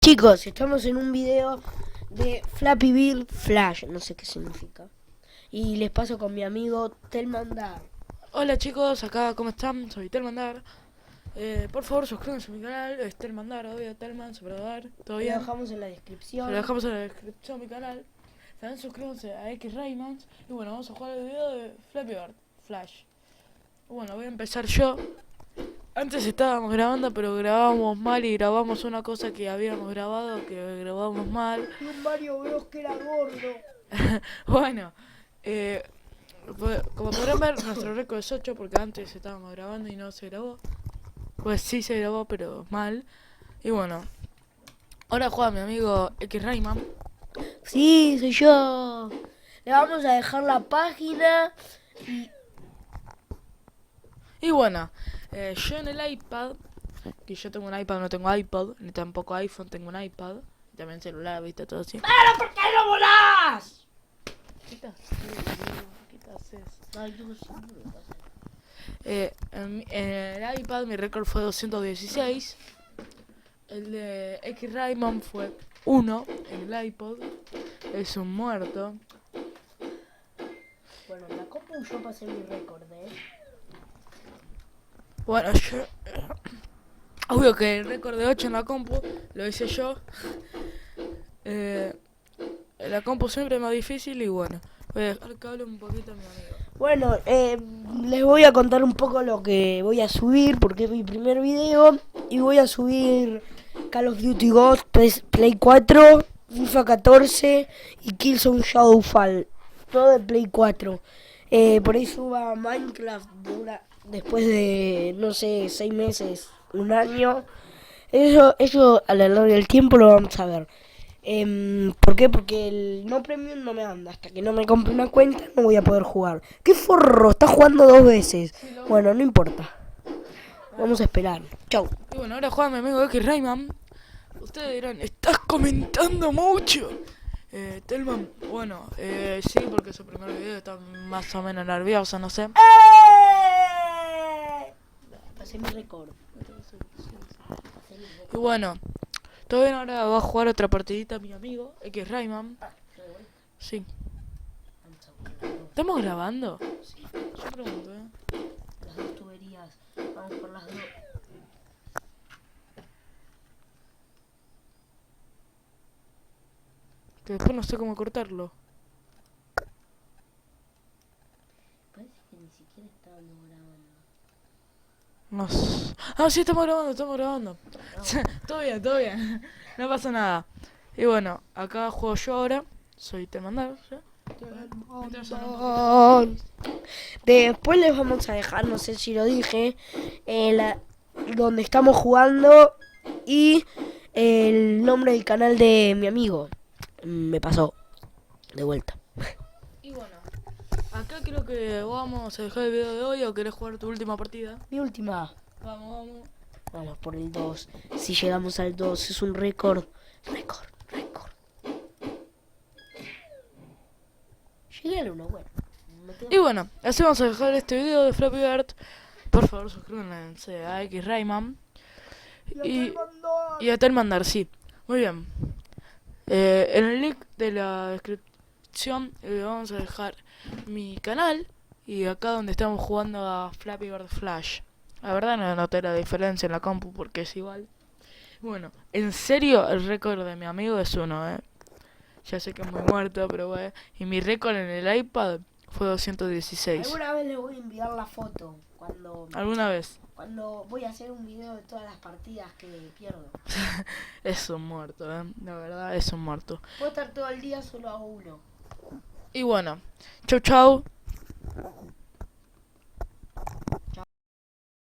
Chicos, estamos en un video de Flappy Bird Flash, no sé qué significa. Y les paso con mi amigo Telmandar. Hola chicos, acá, ¿cómo están? Soy Telmandar. Por favor, suscríbanse a mi canal, es Telmandar, obvio, Telman, Superdar, todo Lo bien. dejamos en la Se descripción. lo dejamos en la descripción de mi canal. También suscríbanse a X Raymans. Y bueno, vamos a jugar el video de Flappy Bird Flash. Bueno, voy a empezar yo. Antes estábamos grabando, pero grabábamos mal y grabamos una cosa que habíamos grabado, que grabamos mal. Y un Mario Bros que era gordo. Bueno, como podrán ver, nuestro récord es 8 porque antes estábamos grabando y no se grabó. Pues sí se grabó, pero mal. Y bueno, ahora juega mi amigo X Rayman. Sí, soy yo. Le vamos a dejar la página. Y bueno, yo en el iPad, que yo tengo un iPad, no tengo iPod, ni tampoco iPhone, tengo un iPad. Y también celular, viste, todo así. ¡Pero por qué no volás! ¿Qué te haces, boludo? ¿Qué te haces? Ay, yo seguro. En el iPad mi récord fue 216. El de X Rayman fue 1 en el iPod. Es un muerto. Bueno, en la copa yo pasé mi récord, Bueno, yo... Obvio que el récord de 8 en la compu lo hice yo. La compu siempre es más difícil y bueno. Voy a dejar que hable un poquito a mi amigo. Bueno, les voy a contar un poco lo que voy a subir porque es mi primer video. Y voy a subir Call of Duty Ghost, Play 4, FIFA 14 y Killzone Shadowfall. Todo de Play 4. Por ahí suba Minecraft después de, no sé, 6 meses, un año. Eso a lo largo del tiempo lo vamos a ver. ¿Por qué? Porque el no premium no me anda. Hasta que no me compre una cuenta no voy a poder jugar. ¡Qué forro! Está jugando 2 veces. Bueno, no importa. Vamos a esperar. Chau. Y bueno, ahora juega mi amigo X Rayman. Ustedes dirán, estás comentando mucho. Telman, bueno, sí, porque su primer video está más o menos nervioso, no sé. Pasé mi récord. Y bueno, todo bien, ahora va a jugar otra partidita mi amigo X Rayman. Sí. ¿Estamos grabando? Sí. Yo pregunto, Las dos tuberías. Vamos por las dos. Que después no sé cómo cortarlo. Parece que ni siquiera estábamos grabando. No sé. Ah, sí, estamos grabando, estamos grabando. Todo bien, todo bien. No pasa nada. Y bueno, acá juego yo ahora. Soy Telmandar, ¿sí? Después les vamos a dejar, no sé si lo dije, donde estamos jugando y el nombre del canal de mi amigo. Me pasó de vuelta. Y bueno, acá creo que vamos a dejar el video de hoy o querés jugar tu última partida. Mi última. Vamos, vamos. Vamos por el 2. Si llegamos al 2 es un récord. Récord. Llegué al 1, bueno. Y bueno, así vamos a dejar este video de Flappy Bird. Por favor, suscríbanse a X Rayman. Y a Telmandar, sí. Muy bien. En el link de la descripción vamos a dejar mi canal. Y acá donde estamos jugando a Flappy Bird Flash. La verdad no noté la diferencia en la compu porque es igual. Bueno, en serio el récord de mi amigo es 1, Ya sé que es muy muerto, pero bueno. Y mi récord en el iPad fue 216. Alguna vez les voy a enviar la foto. ¿Alguna vez? Cuando voy a hacer un video de todas las partidas que pierdo. Es un muerto, La verdad es un muerto. Puedo estar todo el día, solo hago uno. Y bueno, chau chau.